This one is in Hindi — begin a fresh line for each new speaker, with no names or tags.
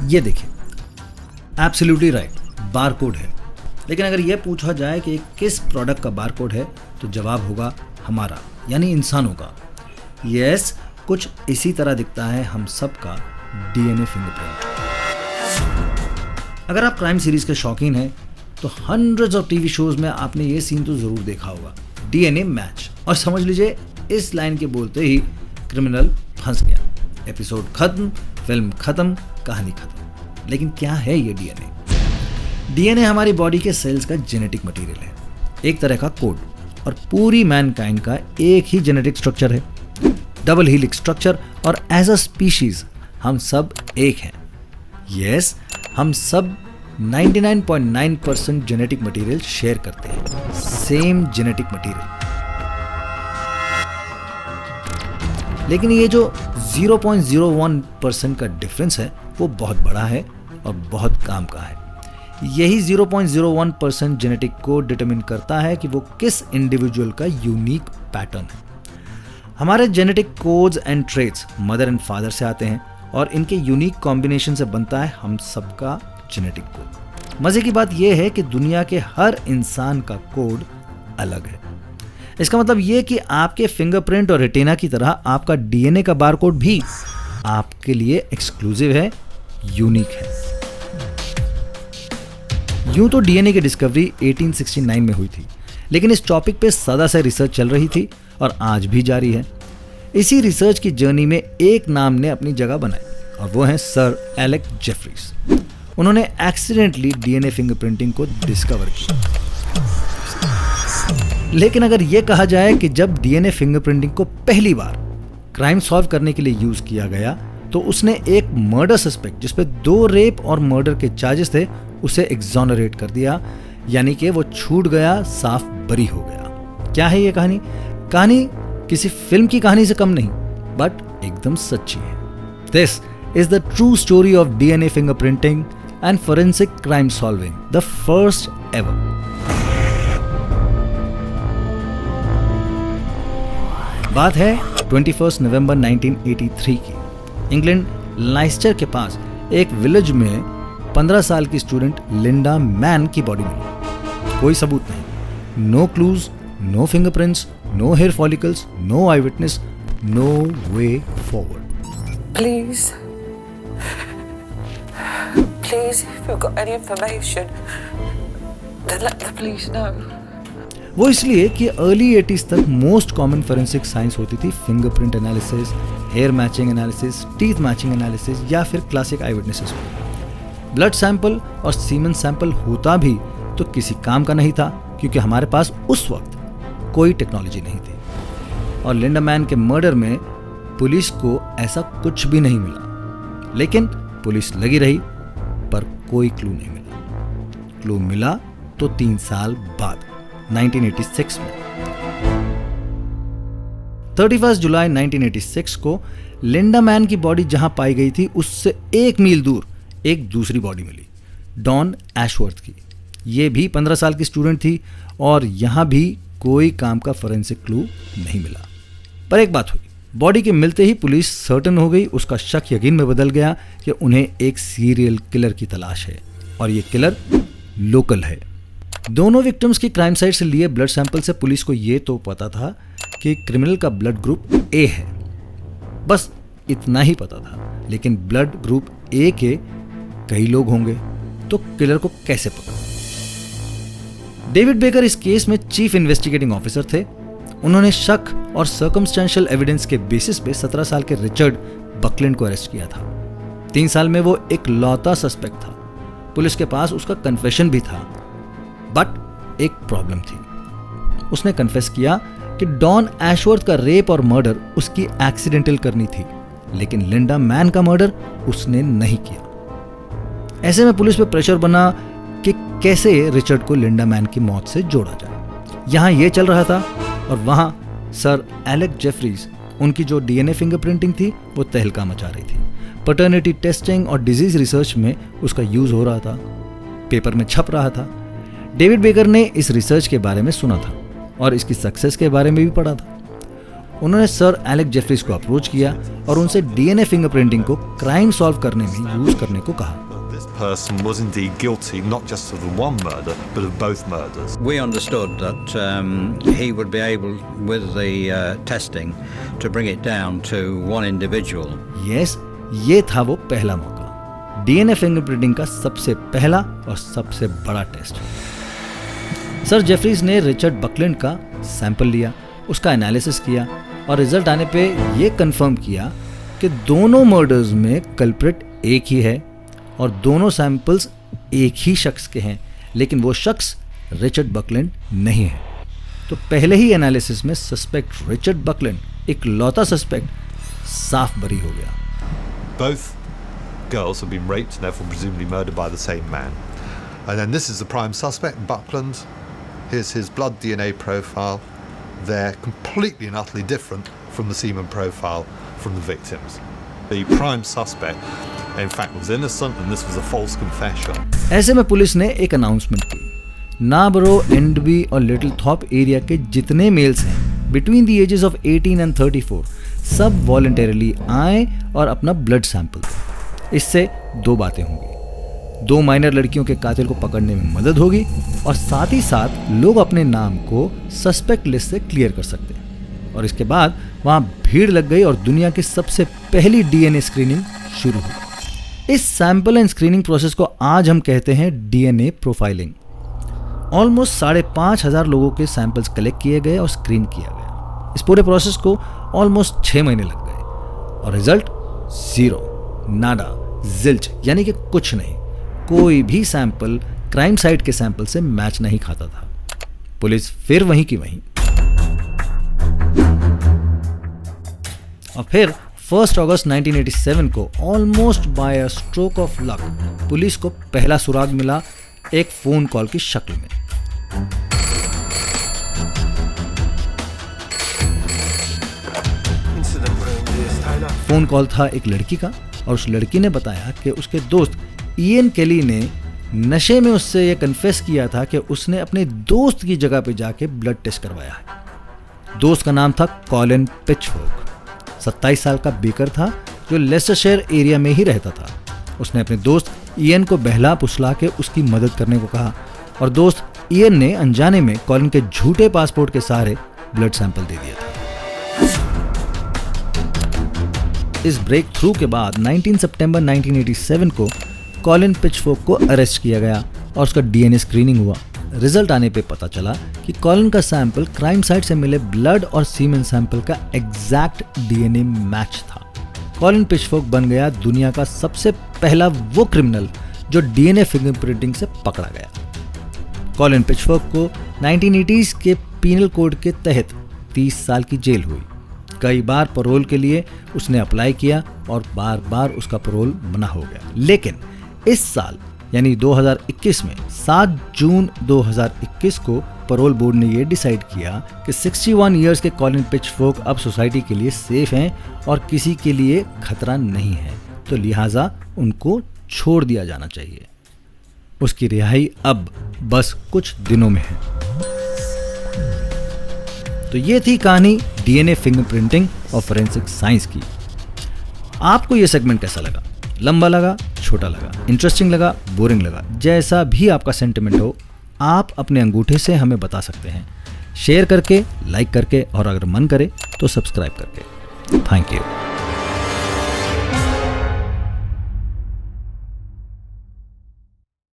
ये देखिए, एब्सोल्युटली राइट, बारकोड है। लेकिन अगर यह पूछा जाए कि किस प्रोडक्ट का बारकोड है तो जवाब होगा हमारा, यानी इंसानों का। यस, कुछ इसी तरह दिखता है हम सब का डीएनए फिंगरप्रिंट। अगर आप क्राइम सीरीज के शौकीन हैं तो हंड्रेड्स ऑफ टीवी शोज में आपने ये सीन तो जरूर देखा होगा, डीएनए मैच। और समझ लीजिए इस लाइन के बोलते ही क्रिमिनल फंस गया, एपिसोड खत्म, फिल्म खत्म, कहानी खत्म। लेकिन क्या है ये डीएनए? डीएनए हमारी बॉडी के सेल्स का जेनेटिक मटेरियल है, एक तरह का कोड, और पूरी मैनकाइंड का एक ही जेनेटिक स्ट्रक्चर है, डबल हेलिक्स स्ट्रक्चर। और एज अ स्पीशीज हम सब एक हैं। यस, हम सब 99.9% जेनेटिक मटेरियल शेयर करते हैं, सेम जेनेटिक मटेरियल। लेकिन ये जो 0.01% का डिफरेंस है वो बहुत बड़ा है और बहुत काम का है। यही 0.01% जेनेटिक कोड डिटरमिन करता है कि वो किस इंडिविजुअल का यूनिक पैटर्न है। हमारे genetic codes and traits mother and father से आते हैं और इनके यूनिक कॉम्बिनेशन से बनता है हम सबका जेनेटिक कोड। मजे की बात यह है कि दुनिया के हर इंसान का कोड अलग है। इसका मतलब यह कि आपके फिंगरप्रिंट और रेटिना की तरह आपका डीएनए का बारकोड भी आपके लिए एक्सक्लूसिव है, यूनिक है। यूं तो डीएनए की डिस्कवरी 1869 में हुई थी, लेकिन इस टॉपिक पे सदा से रिसर्च चल रही थी और आज भी जारी है। इसी रिसर्च की जर्नी में एक नाम ने अपनी जगह बनाई और वो है सर एलेक जेफरीज। उन्होंने एक्सीडेंटली डीएनए फिंगरप्रिंटिंग को डिस्कवर किया। लेकिन अगर यह कहा जाए कि जब डीएनए फिंगरप्रिंटिंग को पहली बार क्राइम सॉल्व करने के लिए यूज किया गया तो उसने एक मर्डर सस्पेक्ट जिसपे 2 रेप और मर्डर के चार्जेस थे उसे एक्सोनरेट कर दिया, यानी कि वो छूट गया, साफ बरी हो गया। क्या है ये कहानी? कहानी किसी फिल्म की कहानी से कम नहीं, बट एकदम सच्ची है। This is the true story of DNA fingerprinting and forensic crime solving, the first ever. बात है 21 नवंबर 1983 की। इंग्लैंड लाइस्टर के पास एक विलेज में 15 साल की स्टूडेंट लिंडा मैन की बॉडी मिली। कोई सबूत नहीं, no clues, no fingerprints, no hair follicles, no eye witness, no way forward.
Please, if you've got any information, then let the police know.
वो इसलिए कि अर्ली 80s तक मोस्ट कॉमन फोरेंसिक साइंस होती थी fingerprint analysis, hair matching analysis, teeth matching analysis या फिर classic eye witnesses. Blood sample और सीमेन सैंपल होता भी तो किसी काम का नहीं था, क्योंकि हमारे पास उस वक्त कोई टेक्नोलॉजी नहीं थी। और लिंडा मैन के मर्डर में पुलिस को ऐसा कुछ भी नहीं मिला। लेकिन पुलिस लगी रही पर कोई क्लू नहीं मिला। क्लू मिला तो 3 साल बाद 1986 में। 31 जुलाई 1986 को लिंडा मैन की बॉडी जहां पाई गई थी उससे 1 मील दूर एक दूसरी बॉडी मिली, डॉन एशवर्थ की। ये भी 15 साल की स्टूडेंट थी और यहां भी कोई काम का फोरेंसिक क्लू नहीं मिला। पर एक बात हुई, बॉडी के मिलते ही पुलिस सर्टन हो गई, उसका शक यकीन में बदल गया कि उन्हें एक सीरियल किलर की तलाश है और ये किलर लोकल है। दोनों विक्टिम्स की क्राइम साइट से लिए ब्लड सैंपल से पुलिस को ये तो पता था कि क्रिमिनल का ब्लड ग्रुप ए है, बस इतना ही पता था। लेकिन ब्लड ग्रुप ए के कई लोग होंगे तो किलर को कैसे पकड़ा? डेविड बेकर इस केस में चीफ इन्वेस्टिगेटिंग ऑफिसर थे। उन्होंने शक और सर्कमस्टेंशियल एविडेंस के बेसिस पे 17 साल के रिचर्ड बकलैंड को अरेस्ट किया था। 3 साल में वो एक लौता सस्पेक्ट था। पुलिस के पास उसका कन्फेशन भी था, बट एक प्रॉब्लम थी। उसने कन्फेस किया कि डॉन एशवर्थ का रेप और मर्डर उसकी एक्सीडेंटल करनी थी, लेकिन लिंडा मैन का मर्डर उसने नहीं किया। ऐसे में पुलिस पे प्रेशर बना कि कैसे रिचर्ड को लिंडा मैन की मौत से जोड़ा जाए। यहां यह चल रहा था और वहां सर एलेक जेफरीज, उनकी जो डीएनए फिंगरप्रिंटिंग थी वो तहलका मचा रही थी। पैटर्निटी टेस्टिंग और डिजीज रिसर्च में उसका यूज हो रहा था, पेपर में छप रहा था। डेविड बेकर ने इस रिसर्च के बारे में सुना था और इसकी सक्सेस के बारे में भी पढ़ा था। उन्होंने सर एलेक जेफरीज को अप्रोच किया और उनसे डीएनए फिंगरप्रिंटिंग को क्राइम सॉल्व करने में यूज करने को कहा।
This person was indeed guilty not just of the one murder, but of both murders.
We understood that he would be able, with the testing, to bring it down to one individual.
Yes, ये था वो पहला मौका, डीएनए फिंगरप्रिंटिंग का सबसे पहला और सबसे बड़ा टेस्ट। सर जेफरीज ने रिचर्ड बकलैंड का सैंपल लिया, उसका एनालिसिस किया और रिजल्ट आने पे ये कंफर्म किया कि दोनों मर्डर्स में कल्प्रिट एक ही है और दोनों सैंपल्स एक ही शख्स के हैं, लेकिन वो शख्स रिचर्ड बकलैंड नहीं है। तो पहले ही एनालिसिस में सस्पेक्ट रिचर्ड बकलैंड, एक लौता सस्पेक्ट, साफ बरी हो गया।
Both girls have been raped and therefore presumably murdered by the same man. And then this is the prime suspect, Buckland. Here's his blood DNA profile. They're completely and utterly different from the semen profile from the victims. The prime suspect, in fact, was innocent and this was a false confession.
ऐसे में पुलिस ने एक अनाउंसमेंट की, नाबरो, एंडबी और लिटिल थॉप एरिया के जितने मेल्स हैं between the ages of 18 and 34 सब वॉलंटरीली आए और अपना ब्लड सैंपल दें। इससे दो बातें होंगी, दो माइनर लड़कियों के कातिल को पकड़ने में मदद होगी और साथ ही साथ लोग अपने नाम को सस्पेक्ट लिस्ट से क्लियर कर सकते हैं। और इसके बाद वहाँ भीड़ लग गई और दुनिया की सबसे पहली डीएनए स्क्रीनिंग शुरू हुई। इस सैंपल एंड स्क्रीनिंग प्रोसेस को आज हम कहते हैं डीएनए प्रोफाइलिंग। ऑलमोस्ट 5,500 लोगों के सैंपल्स कलेक्ट किए गए और स्क्रीन किया गया। इस पूरे प्रोसेस को ऑलमोस्ट 6 महीने लग गए और रिजल्ट जीरो, नाडा, जिल्च, यानी कि कुछ नहीं। कोई भी सैंपल क्राइम साइट के सैंपल से मैच नहीं खाता था। पुलिस फिर वहीं की वहीं। और फिर 1 अगस्त 1987 को almost by a stroke of luck police को पहला सुराग मिला एक फोन कॉल की शक्ल में। फोन कॉल था एक लड़की का और उस लड़की ने बताया कि उसके दोस्त इयन केली ने नशे में उससे यह कन्फेस किया था कि उसने अपने दोस्त की जगह पे जाके ब्लड टेस्ट करवाया है। दोस्त का नाम था कॉलिन पिचफोर्क, 27 साल का बेकर था जो लेस्टरशायर एरिया में ही रहता था। उसने अपने दोस्त इयन को बहला फुसला के उसकी मदद करने को कहा और दोस्त इयन ने अनजाने में कॉलिन के झूठे पासपोर्ट के सहारे ब्लड सैंपल दे दिया था। इस ब्रेक थ्रू के बाद 19 सितंबर 1987 को कॉलिन पिचफोर्क को अरेस्ट किया गया और उसका डीएनए स्क्रीनिंग हुआ। रिजल्ट आने पे पता चला कि कॉलिन का सैंपल क्राइम साइट से मिले ब्लड और सीमेन सैंपल का एग्जैक्ट डीएनए मैच था। कॉलिन पिचफोर्क बन गया दुनिया का सबसे पहला वो क्रिमिनल जो डीएनए फिंगरप्रिंटिंग से पकड़ा गया। कॉलिन पिचफोर्क को 1980s के पीनल कोड के तहत 30 साल की जेल हुई। कई बार पैरोल के लिए उसने अप्लाई किया और बार बार उसका पैरोल मना हो गया। लेकिन इस साल यानी 2021 में 7 जून 2021 को पैरोल बोर्ड ने यह डिसाइड किया कि 61 इयर्स के कॉलिन पिचफोर्क अब सोसाइटी के लिए सेफ हैं और किसी के लिए खतरा नहीं है, तो लिहाजा उनको छोड़ दिया जाना चाहिए। उसकी रिहाई अब बस कुछ दिनों में है। तो ये थी कहानी डीएनए फिंगरप्रिंटिंग और फोरेंसिक साइंस की। आपको ये सेगमेंट कैसा लगा? लंबा लगा, छोटा लगा, इंटरेस्टिंग लगा, बोरिंग लगा? जैसा भी आपका सेंटिमेंट हो, आप अपने अंगूठे से हमें बता सकते हैं, शेयर करके, लाइक करके और अगर मन करे तो सब्सक्राइब करके। Thank you.